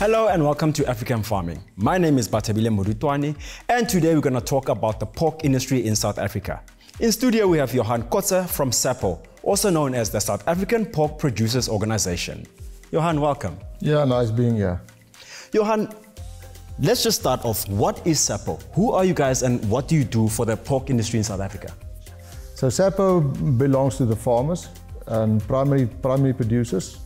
Hello and welcome to African Farming. My name is Bathabile Modutoane and today we're going to talk about the pork industry in South Africa. In studio we have Johann Kotze from SAPPO, also known as the South African Pork Producers Organization. Johann, welcome. Yeah, nice being here. Johann, let's just start off. What is SAPPO? Who are you guys and what do you do for the pork industry in South Africa? So SAPPO belongs to the farmers and primary producers.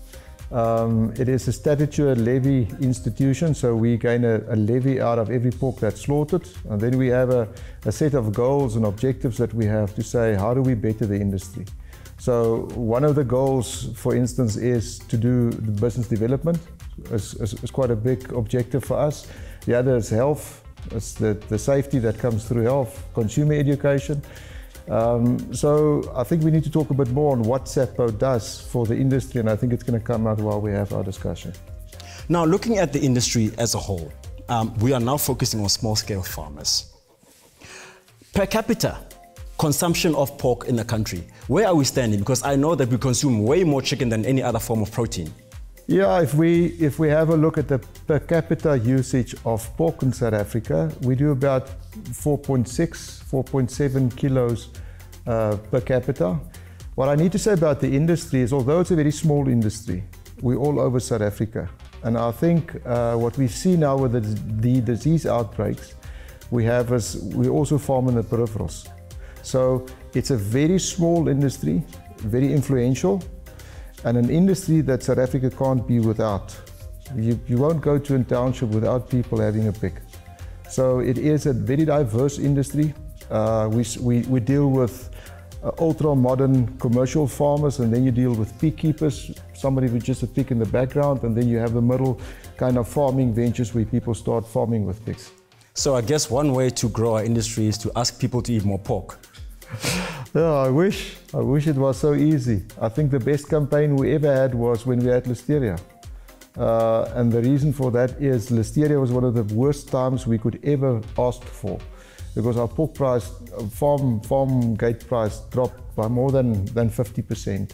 It is a statutory levy institution, so we gain a levy out of every pork that's slaughtered, and then we have a set of goals and objectives that we have to say, how do we better the industry? So one of the goals, for instance, is to do the business development. It's quite a big objective for us. The other is health. It's the safety that comes through health, consumer education. So I think we need to talk a bit more on what SAPPO does for the industry, and I think it's going to come out while we have our discussion. Now, looking at the industry as a whole, we are now focusing on small-scale farmers. Per capita consumption of pork in the country, where are we standing? Because I know that we consume way more chicken than any other form of protein. Yeah, if we have a look at the per capita usage of pork in South Africa, we do about 4.7 kilos per capita. What I need to say about the industry is, although it's a very small industry, we're all over South Africa. And I think what we see now with the disease outbreaks we have is we also farm in the peripherals. So it's a very small industry, very influential, and an industry that South Africa can't be without. You won't go to a township without people having a pig. So it is a very diverse industry. We deal with ultra-modern commercial farmers, and then you deal with pig keepers, somebody with just a pig in the background, and then you have the middle kind of farming ventures where people start farming with pigs. So I guess one way to grow our industry is to ask people to eat more pork. Yeah, I wish it was so easy. I think the best campaign we ever had was when we had listeria. And the reason for that is listeria was one of the worst times we could ever ask for, because our pork price, farm gate price dropped by more than 50%.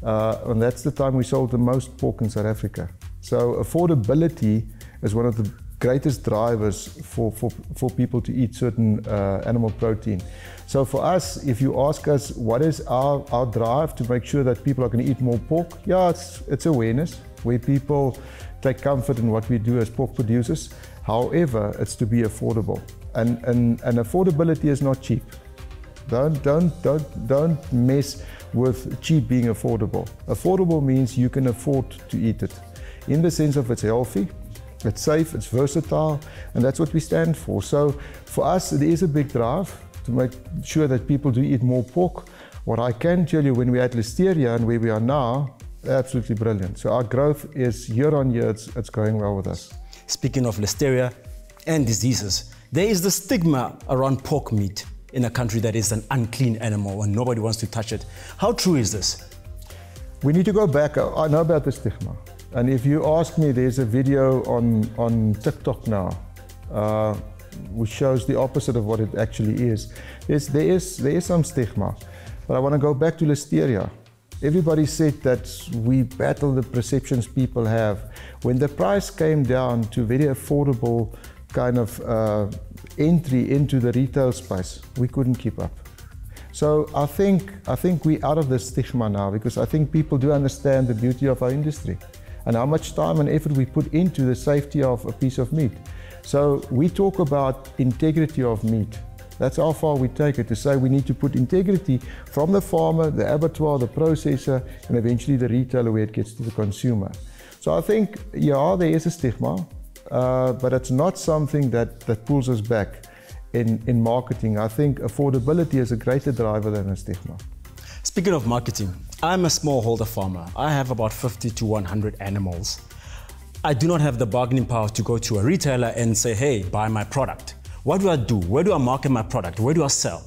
And that's the time we sold the most pork in South Africa. So affordability is one of the greatest drivers for people to eat certain animal protein. So for us, if you ask us what is our drive to make sure that people are going to eat more pork, yeah, it's awareness, where people take comfort in what we do as pork producers. However, it's to be affordable, and affordability is not cheap. Don't mess with cheap being affordable. Affordable means you can afford to eat it, in the sense of it's healthy, it's safe, it's versatile, and that's what we stand for. So for us, it is a big drive to make sure that people do eat more pork. What I can tell you, when we had listeria and where we are now, absolutely brilliant. So our growth is year on year, it's going well with us. Speaking of listeria and diseases, there is the stigma around pork meat in a country that is an unclean animal and nobody wants to touch it. How true is this? We need to go back. I know about the stigma. And if you ask me, there's a video on TikTok now, which shows the opposite of what it actually is. There is some stigma, but I want to go back to listeria. Everybody said that we battle the perceptions people have. When the price came down to very affordable kind of entry into the retail space, we couldn't keep up. So I think we're out of the stigma now, because I think people do understand the beauty of our industry and how much time and effort we put into the safety of a piece of meat. So we talk about integrity of meat. That's how far we take it, to say we need to put integrity from the farmer, the abattoir, the processor, and eventually the retailer where it gets to the consumer. So I think, yeah, there is a stigma, but it's not something that pulls us back in marketing. I think affordability is a greater driver than a stigma. Speaking of marketing, I'm a smallholder farmer. I have about 50 to 100 animals. I do not have the bargaining power to go to a retailer and say, hey, buy my product. What do I do? Where do I market my product? Where do I sell?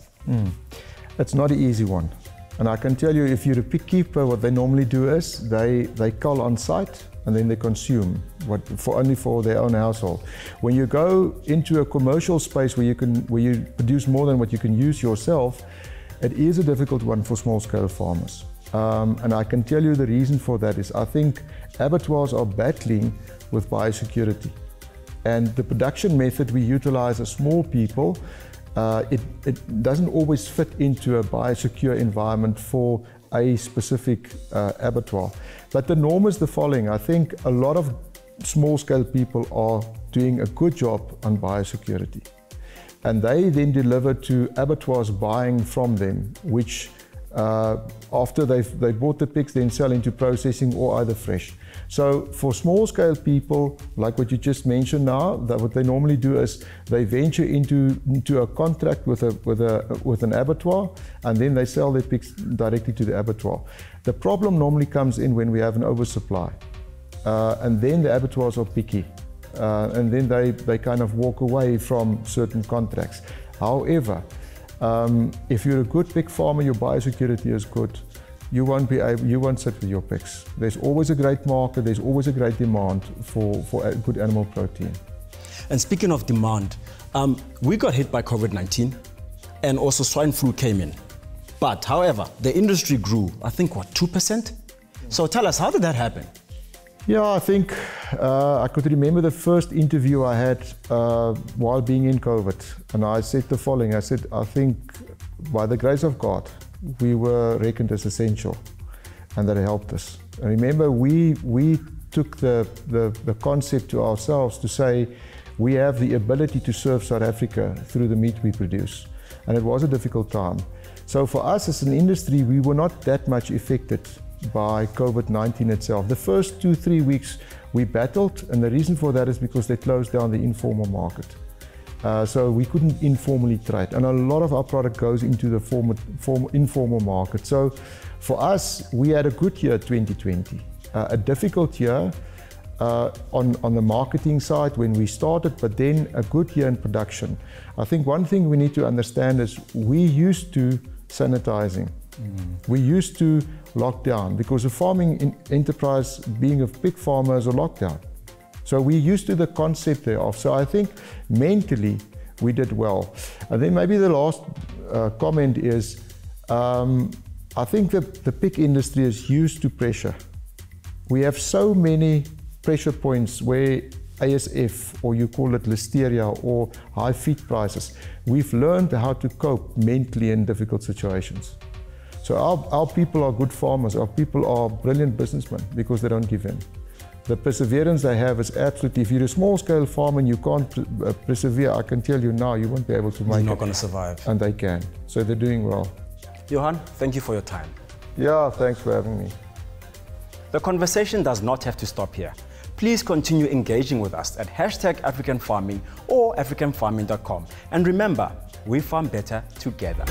It's not an easy one. And I can tell you, if you're a pig keeper, what they normally do is they cull on site and then they consume only for their own household. When you go into a commercial space where you produce more than what you can use yourself, it is a difficult one for small-scale farmers. And I can tell you the reason for that is I think abattoirs are battling with biosecurity. And the production method we utilize as small people, it doesn't always fit into a biosecure environment for a specific abattoir. But the norm is the following. I think a lot of small-scale people are doing a good job on biosecurity. And they then deliver to abattoirs buying from them, which after they've bought the pigs, then sell into processing or either fresh. So for small-scale people, like what you just mentioned now, what they normally do is they venture into a contract with an abattoir, and then they sell their pigs directly to the abattoir. The problem normally comes in when we have an oversupply, and then the abattoirs are picky, and then they kind of walk away from certain contracts. However, if you're a good pig farmer, your biosecurity is good. You won't sit with your pigs. There's always a great market, there's always a great demand for good animal protein. And speaking of demand, we got hit by COVID-19 and also swine flu came in. But however, the industry grew, I think, what, 2%? So tell us, how did that happen? Yeah, I think I could remember the first interview I had while being in COVID. And I said the following, I said, I think by the grace of God, we were reckoned as essential, and that helped us. And remember, we took the concept to ourselves to say we have the ability to serve South Africa through the meat we produce. And it was a difficult time. So for us as an industry, we were not that much affected by COVID-19 itself. The first 2-3 weeks we battled, and the reason for that is because they closed down the informal market. So we couldn't informally trade, and a lot of our product goes into the informal market. So for us, we had a good year 2020, a difficult year on the marketing side when we started, but then a good year in production. I think one thing we need to understand is we used to sanitizing. We used to lock down because a farming enterprise, being a pig farmer, is a lockdown. So we used to the concept thereof. So I think mentally we did well. And then maybe the last comment is, I think that the pig industry is used to pressure. We have so many pressure points where ASF, or you call it listeria, or high feed prices. We've learned how to cope mentally in difficult situations. So our people are good farmers, our people are brilliant businessmen because they don't give in. The perseverance they have is absolutely, if you're a small-scale farmer and you can't persevere, I can tell you now, you won't be able to make it. You're not going to survive. And they can. So they're doing well. Johann, thank you for your time. Yeah, thanks for having me. The conversation does not have to stop here. Please continue engaging with us at #AfricanFarming or AfricanFarming.com. And remember, we farm better together.